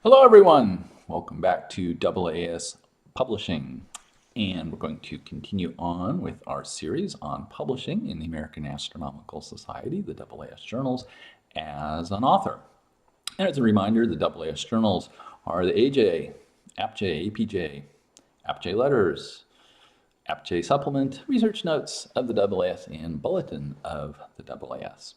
Hello everyone! Welcome back to AAS Publishing. And we're going to continue on with our series on publishing in the American Astronomical Society, the AAS journals, as an author. And as a reminder, the AAS journals are the AJ, APJ, APJ, APJ letters, APJ supplement, research notes of the AAS, and bulletin of the AAS.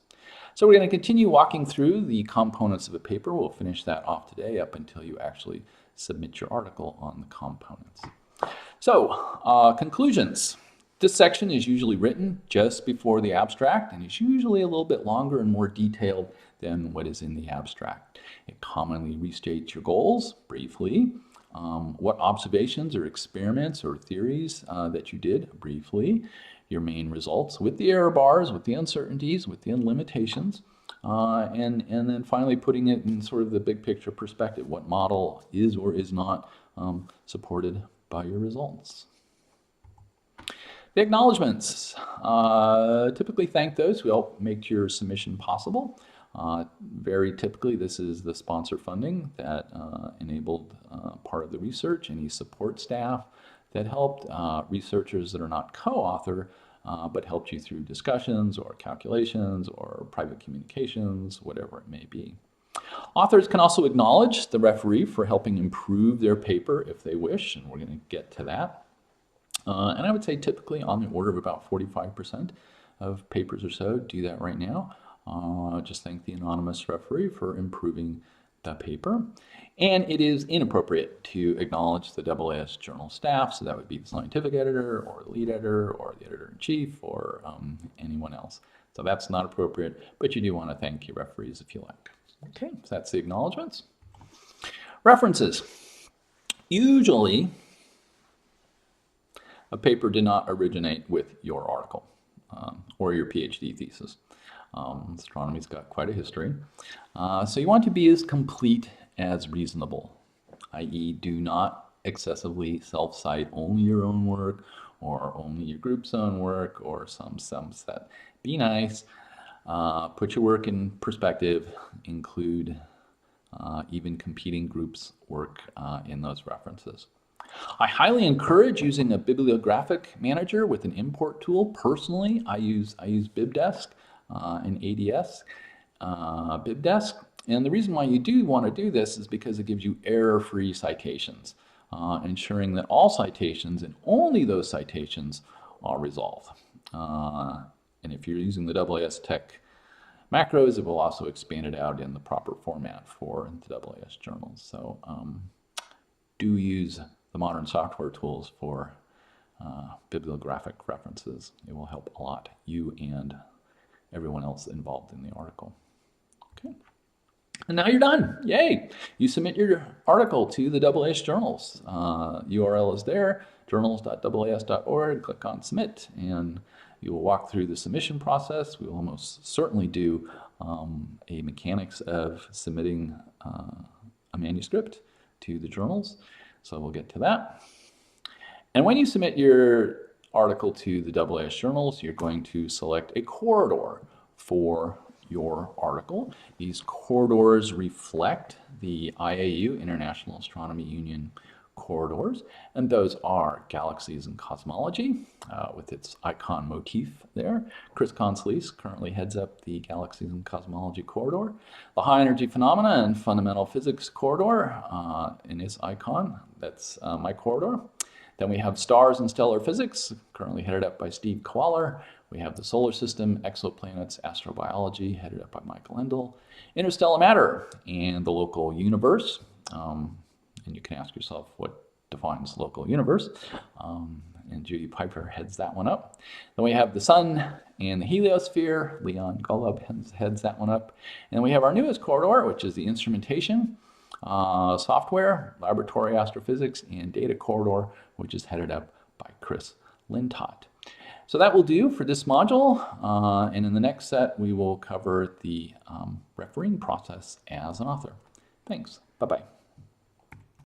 So we're going to continue walking through the components of a paper. We'll finish that off today up until you actually submit your article on the components. So, conclusions. This section is usually written just before the abstract and is usually a little bit longer and more detailed than what is in the abstract. It commonly restates your goals briefly, what observations or experiments or theories that you did briefly, your main results with the error bars, with the uncertainties, with the limitations, and then finally putting it in sort of the big picture perspective, what model is or is not supported by your results. The acknowledgments. Typically thank those who help make your submission possible. Very typically, this is the sponsor funding that enabled part of the research, any support staff that helped, researchers that are not co-author, but helped you through discussions or calculations or private communications, whatever it may be. Authors can also acknowledge the referee for helping improve their paper if they wish, and we're going to get to that. And I would say typically on the order of about 45% of papers or so do that right now. Just thank the anonymous referee for improving the paper. And it is inappropriate to acknowledge the AAS journal staff, so that would be the scientific editor or the lead editor or the editor-in-chief or anyone else. So that's not appropriate, but you do want to thank your referees if you like. Okay, so that's the acknowledgments. References. Usually, a paper did not originate with your article or your PhD thesis. Astronomy's got quite a history. So you want to be as complete as reasonable, i.e. do not excessively self-cite only your own work or only your group's own work or some set. Be nice, put your work in perspective, include even competing groups' work in those references. I highly encourage using a bibliographic manager with an import tool. Personally, I use BibDesk and ADS BibDesk. And the reason why you do want to do this is because it gives you error-free citations, ensuring that all citations and only those citations are resolved. And if you're using the AAS Tech macros, it will also expand it out in the proper format for the AAS journals. So do use the modern software tools for bibliographic references. It will help a lot, you and everyone else involved in the article. Okay. And now you're done. Yay! You submit your article to the AAS journals. URL is there, journals.aas.org. Click on submit, and you will walk through the submission process. We will almost certainly do a mechanics of submitting a manuscript to the journals. So we'll get to that. And when you submit your article to the AAS journals, you're going to select a corridor for your article. These corridors reflect the IAU, International Astronomy Union corridors, and those are galaxies and cosmology with its icon motif there. Chris Consolis currently heads up the galaxies and cosmology corridor. The high energy phenomena and fundamental physics corridor in its icon, that's my corridor. Then we have stars and stellar physics, currently headed up by Steve Kowaller. We have the solar system, exoplanets, astrobiology, headed up by Michael Endel. Interstellar matter and the local universe. And you can ask yourself what defines local universe. And Judy Piper heads that one up. Then we have the sun and the heliosphere. Leon Golub heads that one up. And then we have our newest corridor, which is the instrumentation, software, laboratory astrophysics, and data corridor, which is headed up by Chris Lintott. So that will do for this module, and in the next set we will cover the refereeing process as an author. Thanks. Bye-bye.